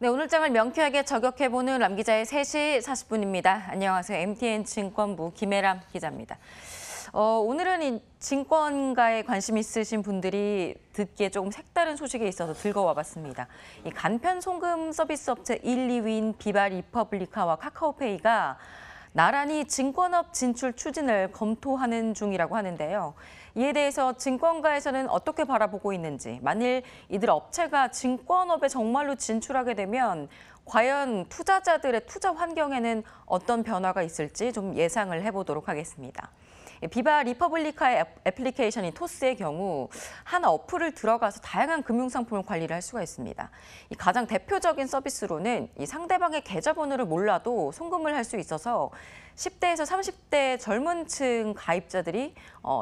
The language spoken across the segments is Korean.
네, 오늘 장을 명쾌하게 저격해보는 람 기자의 3시 40분입니다. 안녕하세요. MTN 증권부 김혜람 기자입니다. 오늘은 이 증권가에 관심 있으신 분들이 듣기에 조금 색다른 소식이 있어서 들고 와봤습니다. 이 간편 송금 서비스 업체 1, 2위인 비바 리퍼블리카와 카카오페이가 나란히 증권업 진출 추진을 검토하는 중이라고 하는데요. 이에 대해서 증권가에서는 어떻게 바라보고 있는지, 만일 이들 업체가 증권업에 정말로 진출하게 되면 과연 투자자들의 투자 환경에는 어떤 변화가 있을지 좀 예상을 해보도록 하겠습니다. 비바 리퍼블리카의 애플리케이션인 토스의 경우 한 어플을 들어가서 다양한 금융상품을 관리를 할 수가 있습니다. 이 가장 대표적인 서비스로는 이 상대방의 계좌번호를 몰라도 송금을 할 수 있어서 10대에서 30대 젊은 층 가입자들이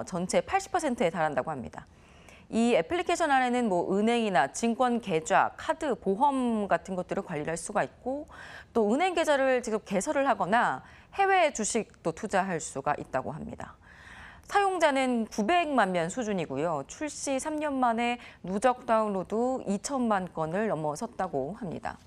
전체 80%에 달한다고 합니다. 이 애플리케이션 안에는 은행이나 증권 계좌, 카드, 보험 같은 것들을 관리할 수가 있고 또 은행 계좌를 직접 개설을 하거나 해외 주식도 투자할 수가 있다고 합니다. 사용자는 900만 명 수준이고요. 출시 3년 만에 누적 다운로드 2천만 건을 넘어섰다고 합니다.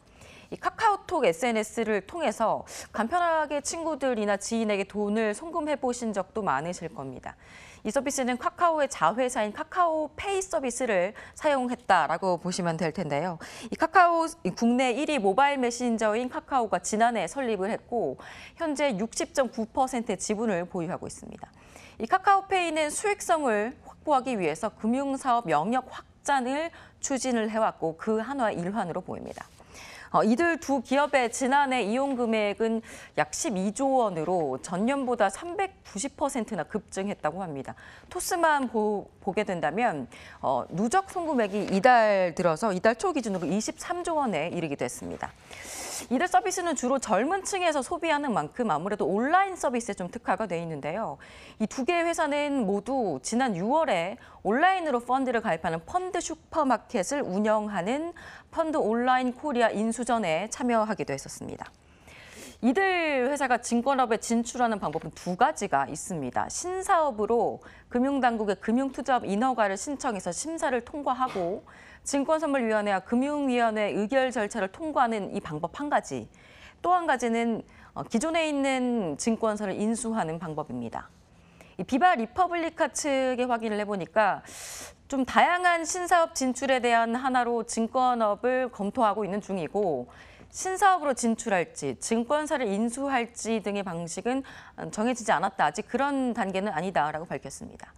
이 카카오톡 SNS를 통해서 간편하게 친구들이나 지인에게 돈을 송금해 보신 적도 많으실 겁니다. 이 서비스는 카카오의 자회사인 카카오페이 서비스를 사용했다라고 보시면 될 텐데요. 이 카카오 국내 1위 모바일 메신저인 카카오가 지난해 설립을 했고 현재 60.9%의 지분을 보유하고 있습니다. 이 카카오페이는 수익성을 확보하기 위해서 금융사업 영역 확장을 추진을 해왔고 그 한화의 일환으로 보입니다. 이들 두 기업의 지난해 이용 금액은 약 12조 원으로 전년보다 390%나 급증했다고 합니다. 토스만 보게 된다면 누적 송금액이 이달 초 기준으로 23조 원에 이르기도 했습니다. 이들 서비스는 주로 젊은 층에서 소비하는 만큼 아무래도 온라인 서비스에 좀 특화가 돼 있는데요. 이 두 개의 회사는 모두 지난 6월에 온라인으로 펀드를 가입하는 펀드 슈퍼마켓을 운영하는 펀드 온라인 코리아 인수전에 참여하기도 했었습니다. 이들 회사가 증권업에 진출하는 방법은 두 가지가 있습니다. 신사업으로 금융당국의 금융투자업 인허가를 신청해서 심사를 통과하고 증권선물위원회와 금융위원회 의결 절차를 통과하는 이 방법 한 가지. 또 한 가지는 기존에 있는 증권사를 인수하는 방법입니다. 이 비바 리퍼블리카 측의 확인을 해보니까 좀 다양한 신사업 진출에 대한 하나로 증권업을 검토하고 있는 중이고 신사업으로 진출할지, 증권사를 인수할지 등의 방식은 정해지지 않았다. 아직 그런 단계는 아니다라고 밝혔습니다.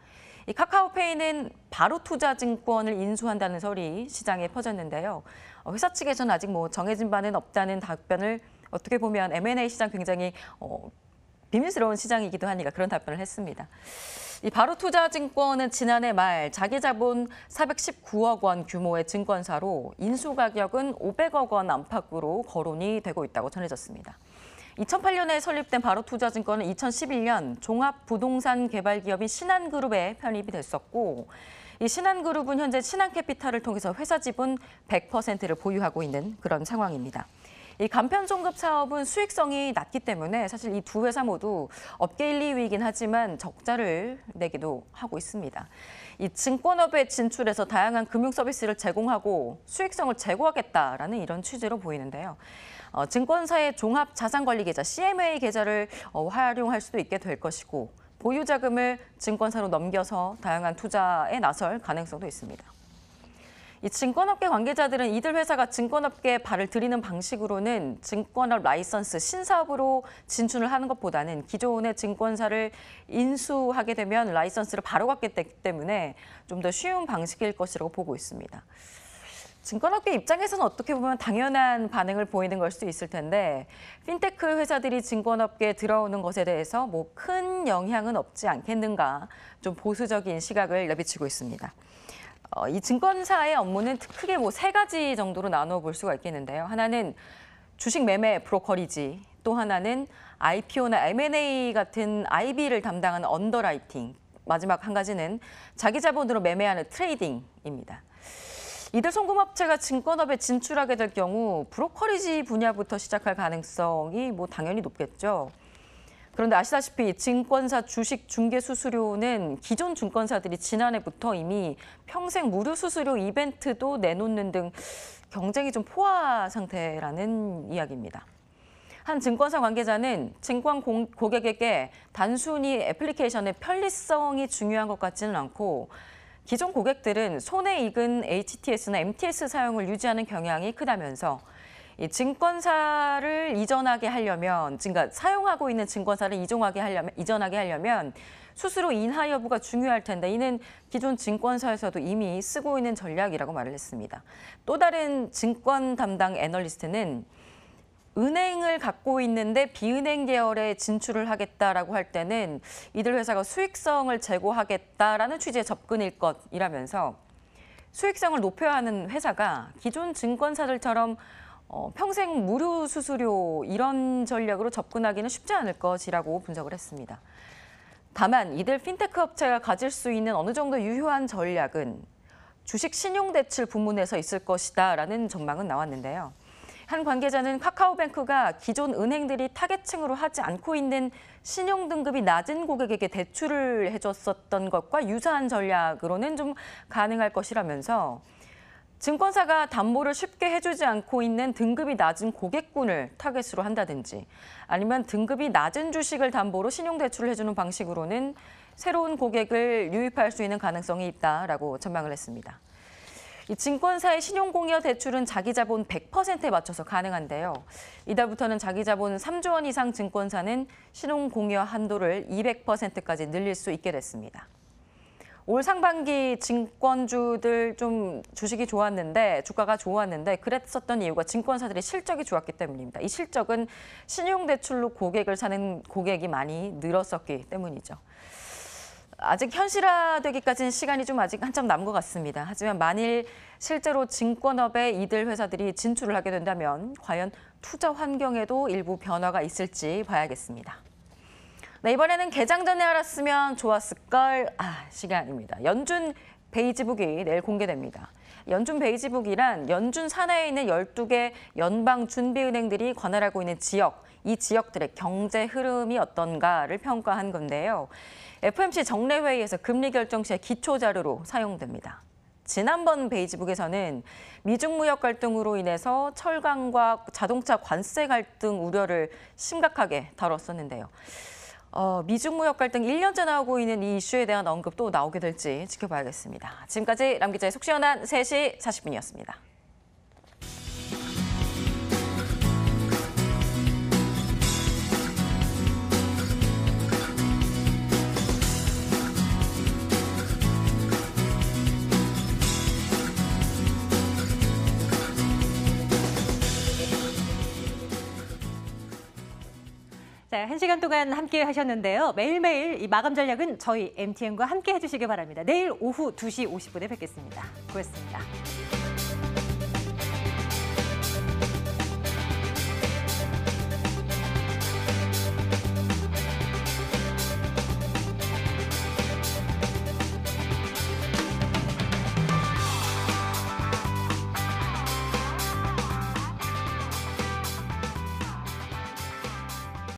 이 카카오페이는 바로투자증권을 인수한다는 설이 시장에 퍼졌는데요. 회사 측에서는 아직 정해진 바는 없다는 답변을 어떻게 보면 M&A 시장 굉장히 비밀스러운 시장이기도 하니까 그런 답변을 했습니다. 이 바로투자증권은 지난해 말 자기 자본 419억 원 규모의 증권사로 인수 가격은 500억 원 안팎으로 거론이 되고 있다고 전해졌습니다. 2008년에 설립된 바로투자증권은 2011년 종합부동산 개발기업인 신한그룹에 편입이 됐었고 이 신한그룹은 현재 신한캐피탈을 통해서 회사 지분 100%를 보유하고 있는 그런 상황입니다. 이 간편송금 사업은 수익성이 낮기 때문에 사실 이 두 회사 모두 업계 1, 2위이긴 하지만 적자를 내기도 하고 있습니다. 이 증권업에 진출해서 다양한 금융 서비스를 제공하고 수익성을 제고하겠다라는 이런 취지로 보이는데요. 증권사의 종합자산관리계좌 CMA 계좌를 활용할 수도 있게 될 것이고 보유 자금을 증권사로 넘겨서 다양한 투자에 나설 가능성도 있습니다. 이 증권업계 관계자들은 이들 회사가 증권업계에 발을 들이는 방식으로는 증권업 라이선스 신사업으로 진출을 하는 것보다는 기존의 증권사를 인수하게 되면 라이선스를 바로 갖게 되기 때문에 좀 더 쉬운 방식일 것이라고 보고 있습니다. 증권업계 입장에서는 어떻게 보면 당연한 반응을 보이는 걸 수도 있을 텐데 핀테크 회사들이 증권업계에 들어오는 것에 대해서 큰 영향은 없지 않겠는가 좀 보수적인 시각을 내비치고 있습니다. 이 증권사의 업무는 크게 세 가지 정도로 나누어 볼 수가 있겠는데요. 하나는 주식 매매 브로커리지, 또 하나는 IPO나 M&A 같은 IB를 담당하는 언더라이팅, 마지막 한 가지는 자기 자본으로 매매하는 트레이딩입니다. 이들 송금업체가 증권업에 진출하게 될 경우 브로커리지 분야부터 시작할 가능성이 당연히 높겠죠. 그런데 아시다시피 증권사 주식 중개 수수료는 기존 증권사들이 지난해부터 이미 평생 무료 수수료 이벤트도 내놓는 등 경쟁이 좀 포화 상태라는 이야기입니다. 한 증권사 관계자는 증권 고객에게 단순히 애플리케이션의 편리성이 중요한 것 같지는 않고 기존 고객들은 손에 익은 HTS나 MTS 사용을 유지하는 경향이 크다면서 이 증권사를 이전하게 하려면, 그러니까 사용하고 있는 증권사를 이전하게 하려면 수수료 인하 여부가 중요할 텐데 이는 기존 증권사에서도 이미 쓰고 있는 전략이라고 말을 했습니다. 또 다른 증권 담당 애널리스트는 은행을 갖고 있는데 비은행 계열에 진출을 하겠다라고 할 때는 이들 회사가 수익성을 제고하겠다라는 취지의 접근일 것이라면서 수익성을 높여야 하는 회사가 기존 증권사들처럼 평생 무료 수수료 이런 전략으로 접근하기는 쉽지 않을 것이라고 분석을 했습니다. 다만 이들 핀테크 업체가 가질 수 있는 어느 정도 유효한 전략은 주식 신용대출 부문에서 있을 것이다라는 전망은 나왔는데요. 한 관계자는 카카오뱅크가 기존 은행들이 타겟층으로 하지 않고 있는 신용 등급이 낮은 고객에게 대출을 해줬었던 것과 유사한 전략으로는 좀 가능할 것이라면서 증권사가 담보를 쉽게 해주지 않고 있는 등급이 낮은 고객군을 타겟으로 한다든지 아니면 등급이 낮은 주식을 담보로 신용대출을 해주는 방식으로는 새로운 고객을 유입할 수 있는 가능성이 있다라고 전망을 했습니다. 이 증권사의 신용공여 대출은 자기자본 100%에 맞춰서 가능한데요. 이달부터는 자기자본 3조 원 이상 증권사는 신용공여 한도를 200%까지 늘릴 수 있게 됐습니다. 올 상반기 증권주들 좀 주식이 좋았는데 주가가 좋았는데 그랬었던 이유가 증권사들의 실적이 좋았기 때문입니다. 이 실적은 신용대출로 고객을 사는 고객이 많이 늘었었기 때문이죠. 아직 현실화되기까지는 시간이 좀 아직 한참 남은 것 같습니다. 하지만 만일 실제로 증권업에 이들 회사들이 진출을 하게 된다면 과연 투자 환경에도 일부 변화가 있을지 봐야겠습니다. 네, 이번에는 개장 전에 알았으면 좋았을걸 시간입니다. 연준 베이지북이 내일 공개됩니다. 연준 베이지북이란 연준 산하에 있는 12개 연방준비은행들이 관할하고 있는 지역, 이 지역들의 경제 흐름이 어떤가를 평가한 건데요. FOMC 정례회의에서 금리 결정 시의 기초 자료로 사용됩니다. 지난번 베이지북에서는 미중 무역 갈등으로 인해서 철강과 자동차 관세 갈등 우려를 심각하게 다뤘었는데요. 미중 무역 갈등 1년째 나오고 있는 이 이슈에 대한 언급도 나오게 될지 지켜봐야겠습니다. 지금까지 람 기자의 속 시원한 3시 40분이었습니다. 자, 1시간 동안 함께 하셨는데요. 매일매일 이 마감 전략은 저희 MTN과 함께 해주시기 바랍니다. 내일 오후 2시 50분에 뵙겠습니다. 고맙습니다.